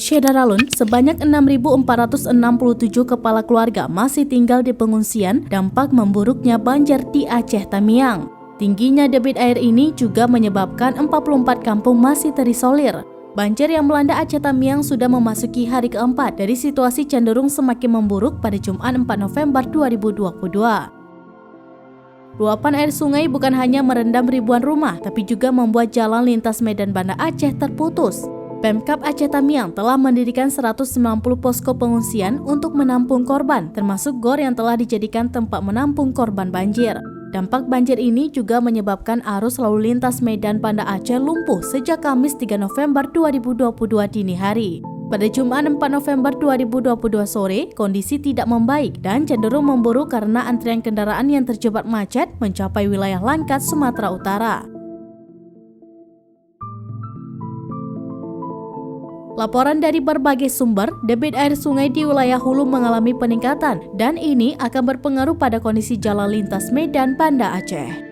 Syedaralun, sebanyak 6.467 kepala keluarga masih tinggal di pengungsian dampak memburuknya banjir di Aceh Tamiang. Tingginya debit air ini juga menyebabkan 44 kampung masih terisolir. Banjir yang melanda Aceh Tamiang sudah memasuki hari keempat dari situasi cenderung semakin memburuk pada Jumat 4 November 2022. Luapan air sungai bukan hanya merendam ribuan rumah, tapi juga membuat jalan lintas Medan Banda Aceh terputus. Pemkab Aceh Tamiang telah mendirikan 190 posko pengungsian untuk menampung korban, termasuk gor yang telah dijadikan tempat menampung korban banjir. Dampak banjir ini juga menyebabkan arus lalu lintas Medan Banda Aceh lumpuh sejak Kamis 3 November 2022 dini hari. Pada Jumat 4 November 2022 sore, kondisi tidak membaik dan cenderung memburuk karena antrian kendaraan yang terjebak macet mencapai wilayah Langkat, Sumatera Utara. Laporan dari berbagai sumber, debit air sungai di wilayah hulu mengalami peningkatan dan ini akan berpengaruh pada kondisi jalan lintas Medan Banda Aceh.